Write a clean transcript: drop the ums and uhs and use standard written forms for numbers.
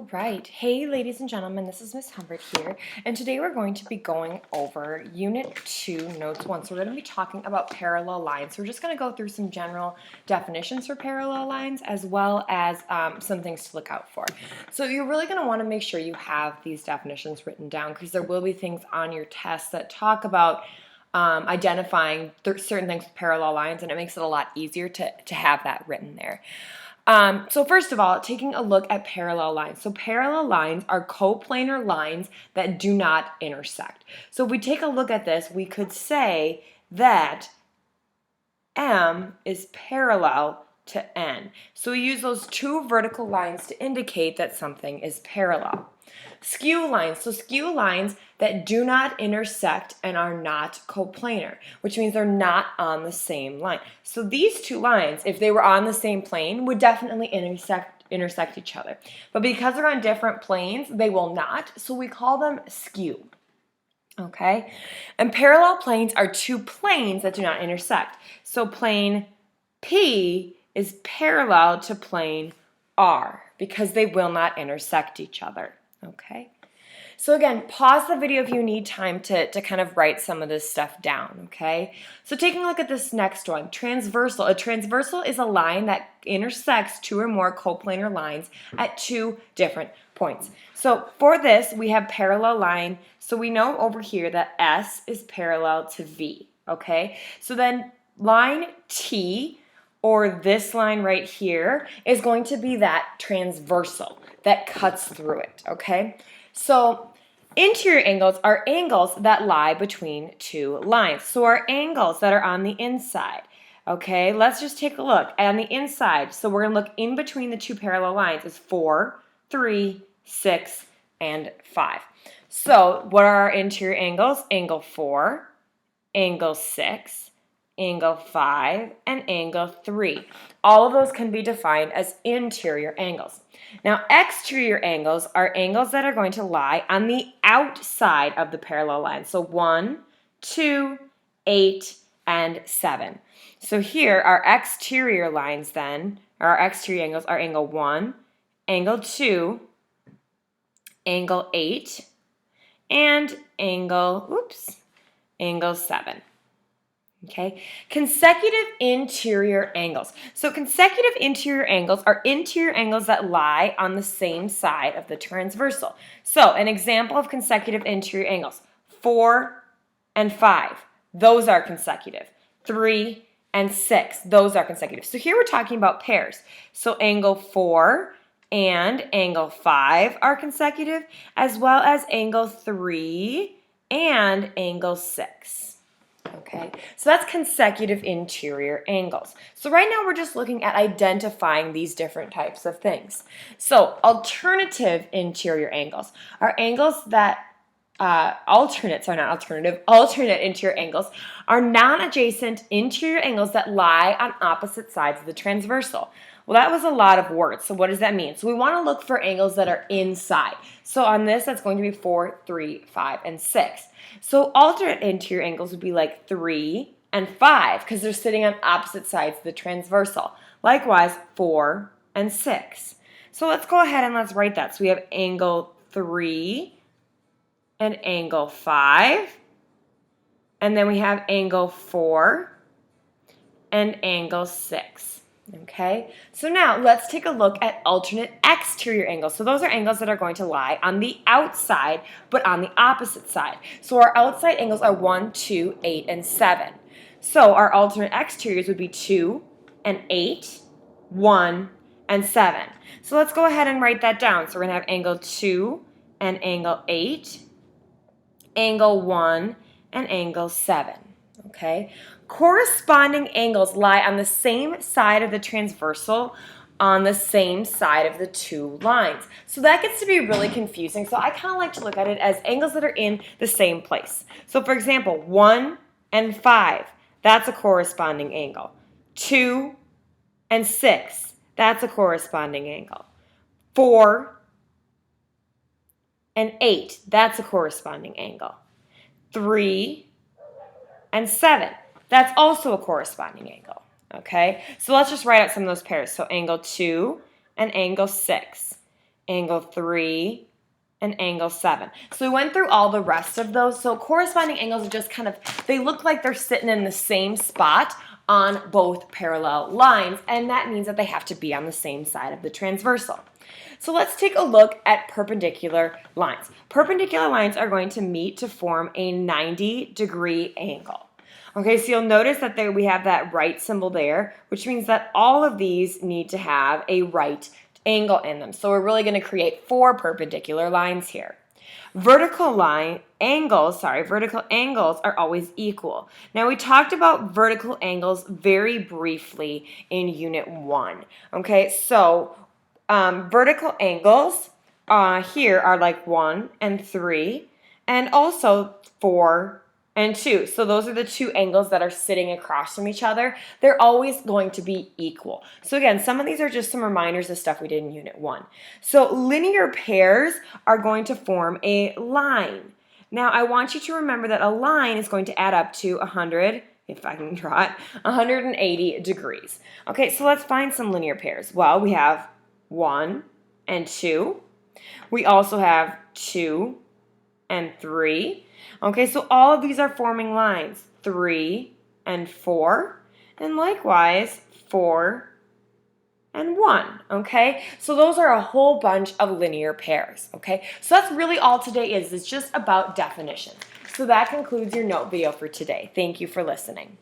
All right. Hey, ladies and gentlemen, this is Miss Humbert here, and today we're going to be going over Unit 2, Notes 1. So we're going to be talking about parallel lines. So we're just going to go through some general definitions for parallel lines as well as some things to look out for. So you're really going to want to make sure you have these definitions written down because there will be things on your test that talk about identifying certain things with parallel lines, and it makes it a lot easier to have that written there. So first of all, taking a look at parallel lines. So parallel lines are coplanar lines that do not intersect. So if we take a look at this, we could say that M is parallel to N. So we use those two vertical lines to indicate that something is parallel. Skew lines. So skew lines that do not intersect and are not coplanar, which means they're not on the same line. So these two lines, if they were on the same plane, would definitely intersect each other. But because they're on different planes, they will not. So we call them skew. Okay? And parallel planes are two planes that do not intersect. So plane P is parallel to plane R because they will not intersect each other. Okay? So again, pause the video if you need time to kind of write some of this stuff down, okay? So taking a look at this next one, transversal. A transversal is a line that intersects two or more coplanar lines at two different points. So for this, we have parallel line. So we know over here that S is parallel to V, okay? So then line T, or this line right here, is going to be that transversal that cuts through it, okay? So interior angles are angles that lie between two lines. So our angles that are on the inside, okay? Let's just take a look. On the inside, so we're going to look in between the two parallel lines is 4, 3, 6, and 5. So what are our interior angles? Angle 4, angle 6, angle 5, and angle 3. All of those can be defined as interior angles. Now, exterior angles are angles that are going to lie on the outside of the parallel line. So 1, 2, 8, and 7. So here, our exterior lines then, or our exterior angles are angle 1, angle 2, angle 8, and angle 7. Okay, consecutive interior angles. So consecutive interior angles are interior angles that lie on the same side of the transversal. So an example of consecutive interior angles, 4 and 5, those are consecutive. 3 and 6, those are consecutive. So here we're talking about pairs. So angle 4 and angle 5 are consecutive, as well as angle 3 and angle 6. Okay, so that's consecutive interior angles. So right now we're just looking at identifying these different types of things. So alternative interior angles are angles that, alternate interior angles are non-adjacent interior angles that lie on opposite sides of the transversal. Well, that was a lot of words. So what does that mean? So we want to look for angles that are inside. So on this, that's going to be 4, 3, 5, and 6. So alternate interior angles would be like 3 and 5 because they're sitting on opposite sides of the transversal. Likewise, 4 and 6. So let's go ahead and let's write that. So we have angle 3 and angle 5. And then we have angle 4 and angle 6. Okay, so now let's take a look at alternate exterior angles. So those are angles that are going to lie on the outside, but on the opposite side. So our outside angles are 1, 2, 8, and 7. So our alternate exteriors would be 2 and 8, 1, and 7. So let's go ahead and write that down. So we're going to have angle 2 and angle 8, angle 1, and angle 7. Okay, corresponding angles lie on the same side of the transversal on the same side of the two lines. So that gets to be really confusing. So I kind of like to look at it as angles that are in the same place. So for example, 1 and 5, that's a corresponding angle. 2 and 6, that's a corresponding angle. 4 and 8, that's a corresponding angle. 3 and 7, that's also a corresponding angle, okay? So let's just write out some of those pairs. So angle 2 and angle 6, angle 3, and angle 7. So we went through all the rest of those. So corresponding angles are just kind of, they look like they're sitting in the same spot on both parallel lines, and that means that they have to be on the same side of the transversal. So let's take a look at perpendicular lines. Perpendicular lines are going to meet to form a 90-degree angle. Okay, so you'll notice that we have that right symbol there, which means that all of these need to have a right angle in them. So we're really going to create 4 perpendicular lines here. Vertical angles are always equal. Now we talked about vertical angles very briefly in Unit 1. Okay, so vertical angles here are like 1 and 3, and also 4 and 2. So those are the 2 angles that are sitting across from each other. They're always going to be equal. So again, some of these are just some reminders of stuff we did in Unit 1. So linear pairs are going to form a line. Now I want you to remember that a line is going to add up to 100, if I can draw it, 180 degrees. Okay, so let's find some linear pairs. Well, we have 1 and 2. We also have 2 and 3. Okay, so all of these are forming lines, 3 and 4, and likewise 4 and 1, okay? So those are a whole bunch of linear pairs, okay? So that's really all today is. It's just about definition. So that concludes your note video for today. Thank you for listening.